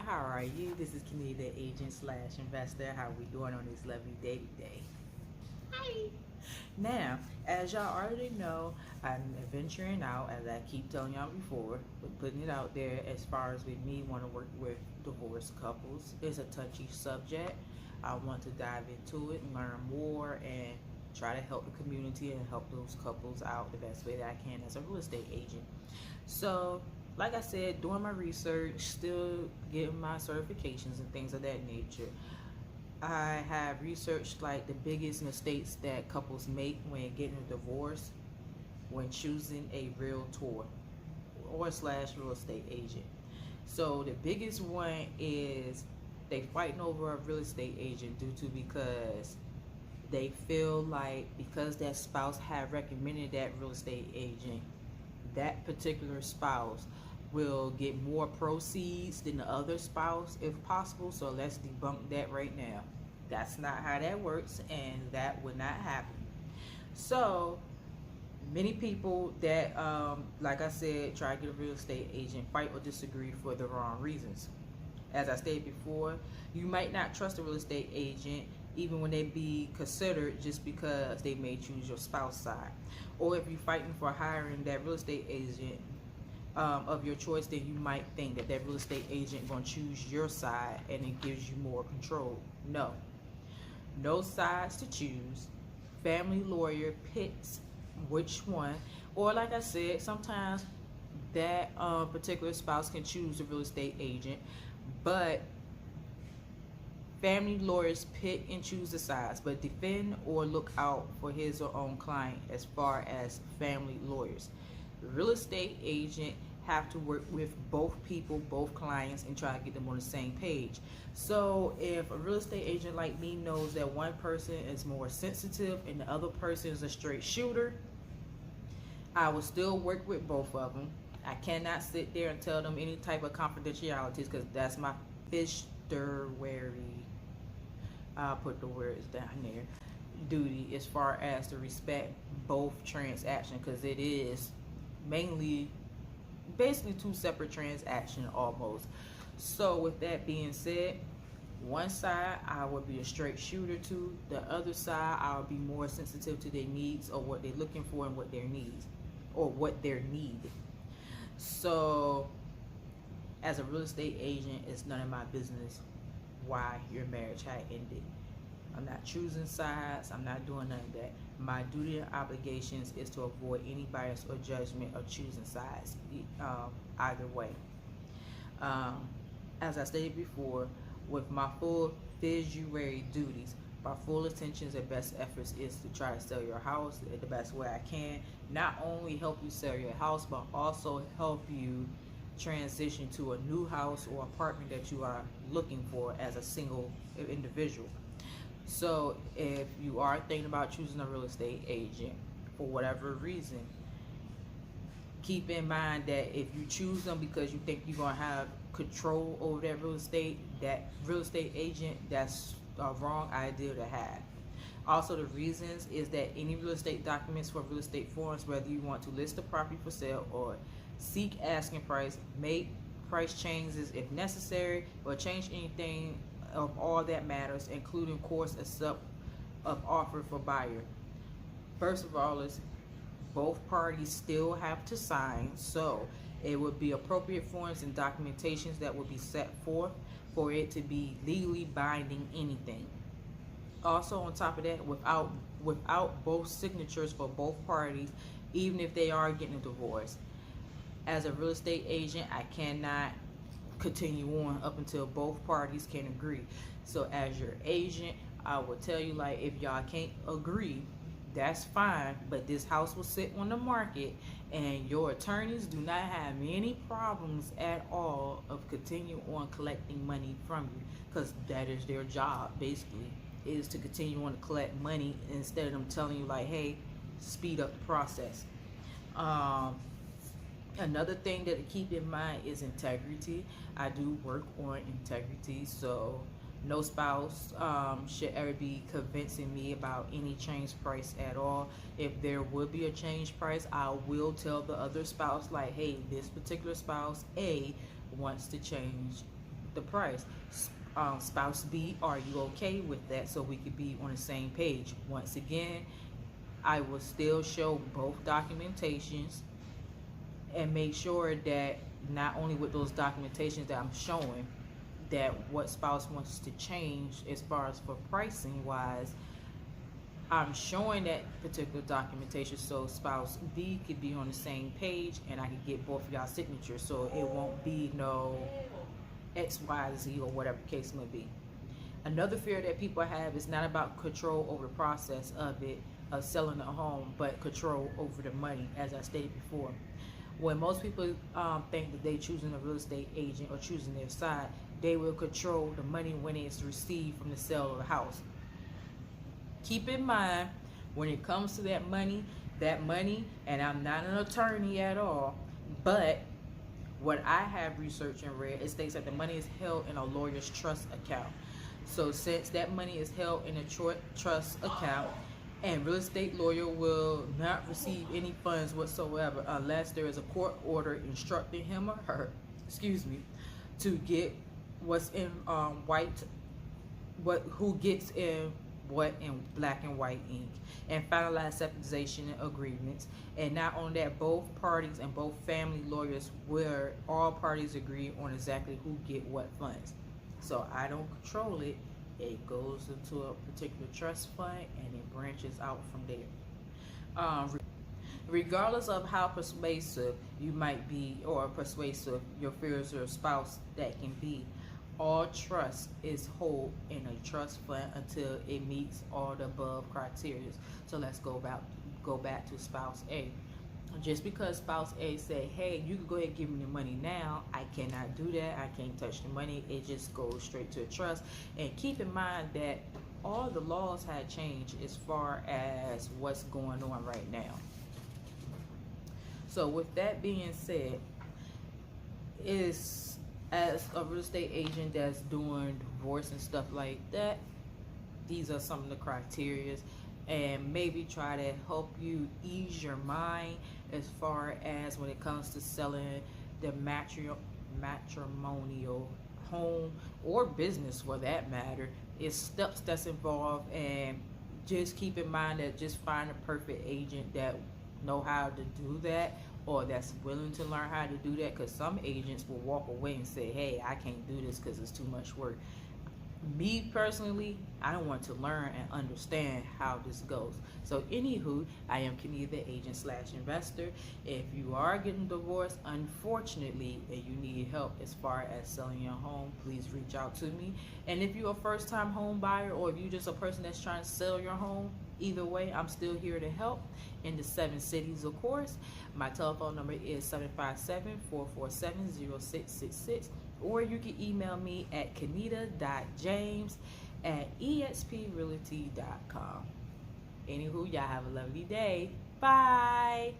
how are you? This is Kenita, agent slash investor. How we doing on this lovely day today? Hi. Now, as y'all already know, I'm venturing out, as I keep telling y'all before, but putting it out there as far as with me want to work with divorced couples. It's a touchy subject. I want to dive into it and learn more and try to help the community and help those couples out the best way that I can as a real estate agent. So, like I said, doing my research, still getting my certifications and things of that nature. I have researched like the biggest mistakes that couples make when getting a divorce, when choosing a realtor or slash real estate agent. So the biggest one is they fighting over a real estate agent due to because they feel like because that spouse had recommended that real estate agent, that particular spouse will get more proceeds than the other spouse if possible. So let's debunk that right now. That's not how that works, and that would not happen. So many people that like I said, try to get a real estate agent fight or disagree for the wrong reasons. As I stated before, you might not trust a real estate agent even when they be considered just because they may choose your spouse side. Or if you're fighting for hiring that real estate agent of your choice, then you might think that real estate agent going to choose your side and it gives you more control. No sides to choose. Family lawyer picks which one. Or like I said, sometimes that particular spouse can choose the real estate agent, but family lawyers pick and choose the sides, but defend or look out for his or own client as far as family lawyers. The real estate agent have to work with both people, both clients, and try to get them on the same page. So if a real estate agent like me knows that one person is more sensitive and the other person is a straight shooter, I will still work with both of them. I cannot sit there and tell them any type of confidentialities because that's my fiduciary, I'll put the words down there, duty as far as to respect both transactions, because it is mainly basically two separate transactions almost. So with that being said, one side I would be a straight shooter to, the other side I'll be more sensitive to their needs or what they're looking for and what their needs or what their need. So as a real estate agent, it's none of my business why your marriage had ended. I'm not choosing sides. I'm not doing none of that. My duty and obligations is to avoid any bias or judgment of choosing sides either way. As I stated before, with my full fiduciary duties, my full intentions and best efforts is to try to sell your house the best way I can. Not only help you sell your house, but also help you transition to a new house or apartment that you are looking for as a single individual. So if you are thinking about choosing a real estate agent for whatever reason, keep in mind that if you choose them because you think you're going to have control over that real estate agent, that's a wrong idea to have. Also, the reasons is that any real estate documents for real estate forms, whether you want to list the property for sale or seek asking price, make price changes if necessary, or change anything of all that matters, including course of offer for buyer. First of all, is both parties still have to sign, so it would be appropriate forms and documentations that would be set forth for it to be legally binding anything. Also, on top of that, without both signatures for both parties, even if they are getting a divorce, as a real estate agent, I cannot continue on up until both parties can agree. So as your agent, I will tell you, like, if y'all can't agree, that's fine, but this house will sit on the market and your attorneys do not have any problems at all of continue on collecting money from you, because that is their job basically, is to continue on to collect money instead of them telling you like, hey, speed up the process. Another thing that to keep in mind is integrity. I do work on integrity, so no spouse should ever be convincing me about any change price at all. If there would be a change price, I will tell the other spouse like, hey, this particular spouse A wants to change the price. Spouse B, are you okay with that? So we could be on the same page. Once again, I will still show both documentations and make sure that not only with those documentations that I'm showing, that what spouse wants to change as far as for pricing wise, I'm showing that particular documentation so spouse B could be on the same page and I could get both of y'all signatures, so it won't be no X, Y, Z or whatever the case may be. Another fear that people have is not about control over the process of it, of selling a home, but control over the money, as I stated before. When most people think that they choosing a real estate agent or choosing their side, they will control the money when it's received from the sale of the house. Keep in mind, when it comes to that money, and I'm not an attorney at all, but what I have researched and read, it states that the money is held in a lawyer's trust account. So since that money is held in a trust account, and real estate lawyer will not receive any funds whatsoever unless there is a court order instructing him or her, to get what's in who gets in what in black and white ink, and finalize separation agreements. And not only that, both parties and both family lawyers, where all parties agree on exactly who get what funds. So I don't control it. It goes into a particular trust fund and it branches out from there. Regardless of how persuasive you might be or persuasive your fears or spouse that can be, all trust is whole in a trust fund until it meets all the above criteria. So let's go back to spouse A. Just because spouse A said, hey, you can go ahead and give me the money now, I cannot do that. I can't touch the money. It just goes straight to a trust. And keep in mind that all the laws had changed as far as what's going on right now. So with that being said, is as a real estate agent that's doing divorce and stuff like that, these are some of the criterias, and maybe try to help you ease your mind as far as when it comes to selling the matrimonial home or business for that matter. It's steps that's involved, and just keep in mind that just find a perfect agent that know how to do that, or that's willing to learn how to do that, because some agents will walk away and say, hey, I can't do this because it's too much work. Me personally, I want to learn and understand how this goes. So anywho, I am Kenita, agent / investor. If you are getting divorced, unfortunately, and you need help as far as selling your home, please reach out to me. And if you're a first time home buyer, or if you're just a person that's trying to sell your home, either way, I'm still here to help in the 7 cities, of course. My telephone number is 757-447-0666. Or you can email me at kenita.james@exprealty.com. Anywho, y'all have a lovely day. Bye.